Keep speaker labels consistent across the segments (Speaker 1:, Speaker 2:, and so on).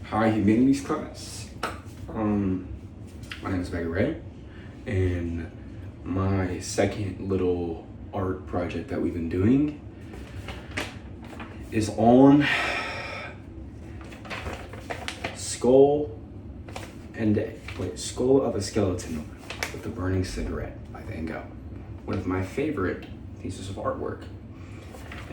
Speaker 1: Hi, Humanities class. My name is Megan Ray, and my second little art project that we've been doing is on skull of a skeleton with a burning cigarette by Van Gogh. One of my favorite pieces of artwork.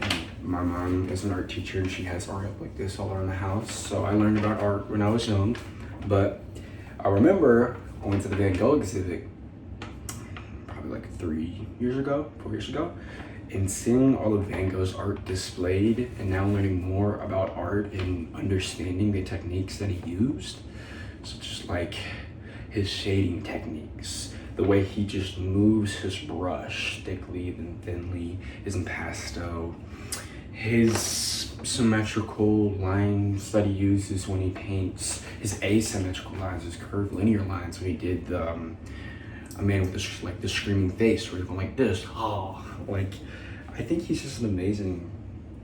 Speaker 1: And my mom is an art teacher and she has art up like this all around the house. So I learned about art when I was young, but I remember going to the Van Gogh exhibit probably like 4 years ago, and seeing all of Van Gogh's art displayed and now learning more about art and understanding the techniques that he used. So just like his shading techniques, the way he just moves his brush thickly then thinly, his impasto, his symmetrical lines that he uses when he paints, his asymmetrical lines, his curved linear lines when he did the a man with this like the screaming face where he's going like this. I think he's just an amazing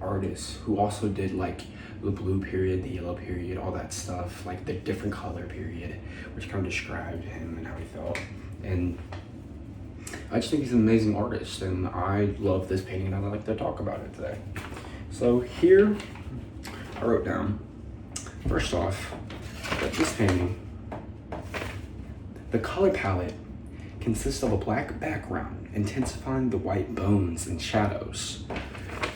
Speaker 1: artist who also did like the blue period, the yellow period, all that stuff, like the different color period, which kind of described him and how he felt. And I just think he's an amazing artist, and I love this painting, and I'd like to talk about it today. So here, I wrote down, first off, that this painting, the color palette consists of a black background, intensifying the white bones and shadows.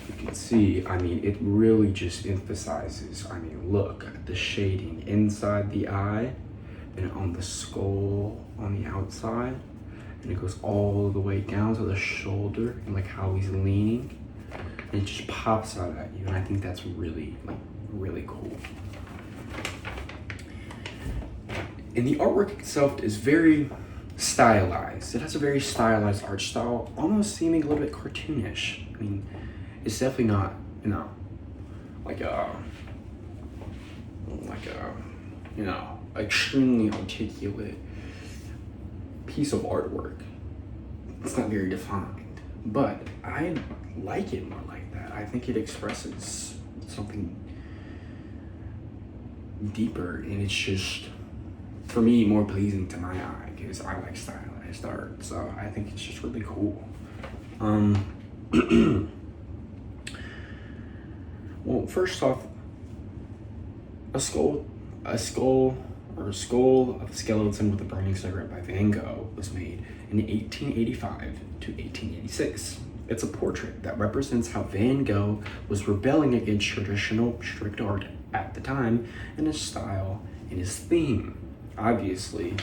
Speaker 1: You can see, it really just emphasizes, look at the shading inside the eye and on the skull on the outside. And it goes all the way down to the shoulder and like how he's leaning. And it just pops out at you. And I think that's really cool. And the artwork itself is very stylized. It has a very stylized art style, almost seeming a little bit cartoonish. It's definitely not, like a extremely articulate piece of artwork. It's not very defined, but I like it more like that. I think it expresses something deeper, and it's just, for me, more pleasing to my eye because I like stylized art. So I think it's just really cool. Well, first off, a skull of a skeleton with a burning cigarette by Van Gogh was made in 1885 to 1886. It's a portrait that represents how Van Gogh was rebelling against traditional strict art at the time and his style and his theme. Obviously,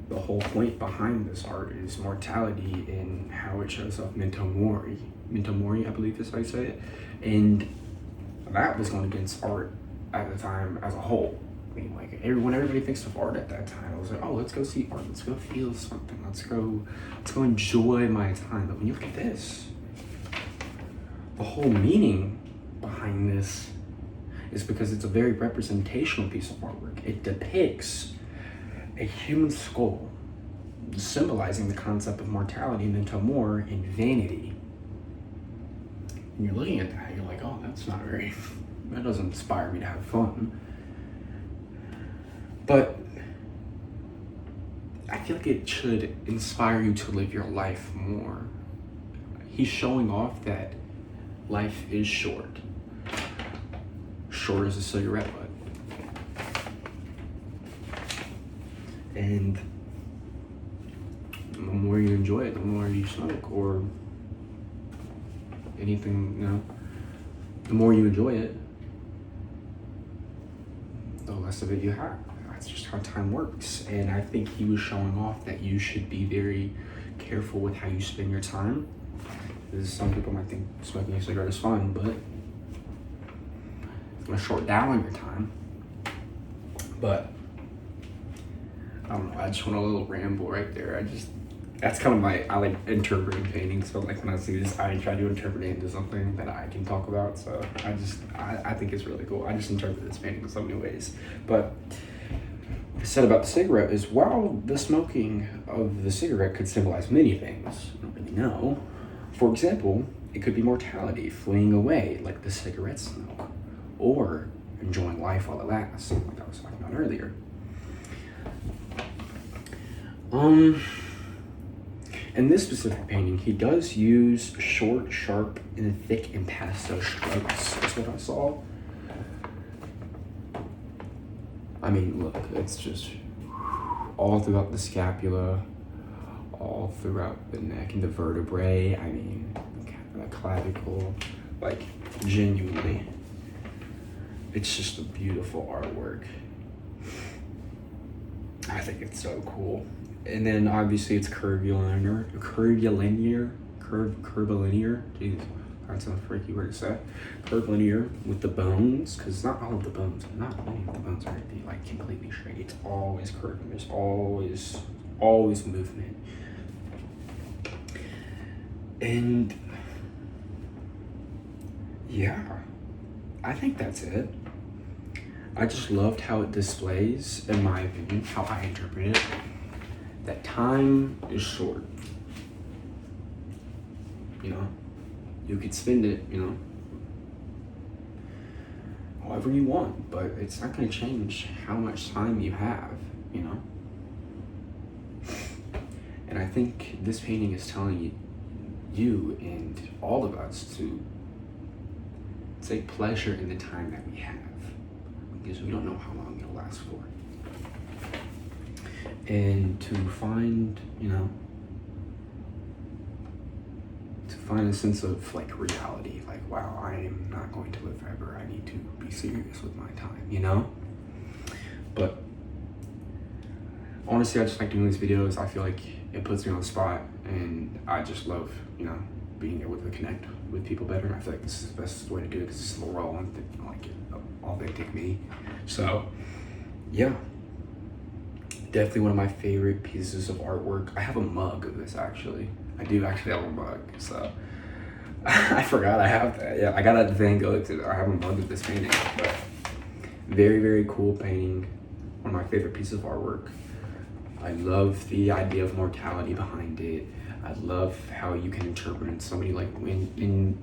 Speaker 1: the whole point behind this art is mortality and how it shows up memento mori. Memento mori, I believe is how you say it. And that was going against art at the time as a whole. When everybody thinks of art at that time, I was like, oh, let's go see art, let's go feel something, let's go enjoy my time. But when you look at this, the whole meaning behind this is because it's a very representational piece of artwork. It depicts a human skull, symbolizing the concept of mortality, memento mori, and vanity. And you're looking at that, you're like, oh, that doesn't inspire me to have fun. But I feel like it should inspire you to live your life more. He's showing off that life is short. Short as a cigarette butt. And the more you enjoy it, the more you smoke or anything, the more you enjoy it, the less of it you have. That's just how time works. And I think he was showing off that you should be very careful with how you spend your time. Because some people might think smoking a cigarette is fun, but it's gonna short down on your time. But I don't know, I just went a little ramble right there. That's kind of I like interpreting paintings. So like when I see this, I try to interpret it into something that I can talk about. So I think it's really cool. I just interpret this painting in so many ways. But what I said about the cigarette is, while the smoking of the cigarette could symbolize many things, I don't really know. For example, it could be mortality, fleeing away like the cigarette smoke. Or enjoying life while it lasts, like I was talking about earlier. In this specific painting, he does use short, sharp, and thick impasto strokes, is what I saw. I mean, look, it's just all throughout the scapula, all throughout the neck and the vertebrae. I mean, the clavicle, like, genuinely. It's just a beautiful artwork. I think it's so cool. And then obviously it's curvilinear. Jeez, that's a freaky word to say. Curvilinear with the bones, because not many of the bones are like completely straight. It's always curving. There's always movement. And yeah, I think that's it. I just loved how it displays, in my opinion, how I interpret it, that time is short. You know, you could spend it, you know, however you want, but it's not going to change how much time you have, you know. And I think this painting is telling you and all of us to take pleasure in the time that we have, because we don't know how long it'll last for. And to find, you know, to find a sense of like reality, like, wow, I am not going to live forever. I need to be serious with my time, you know? But honestly, I just like doing these videos. I feel like it puts me on the spot, and I just love, you know, being able to connect with people better. And I feel like this is the best way to do it, because it's a little raw and like authentic me. So yeah, definitely one of my favorite pieces of artwork. I have a mug of this, actually. I do actually have a mug, so I forgot I have that. Yeah, I got at Van Gogh too. I have a mug of this painting. But very, very cool painting. One of my favorite pieces of artwork. I love the idea of mortality behind it. I love how you can interpret it so many, like, in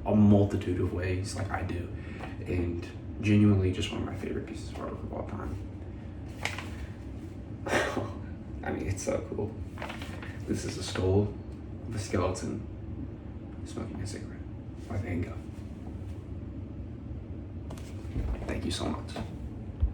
Speaker 1: a multitude of ways, like I do. And genuinely just one of my favorite pieces of artwork of all time. I mean, it's so cool. This is a skull of a skeleton smoking a cigarette by Van Gogh. Thank you so much.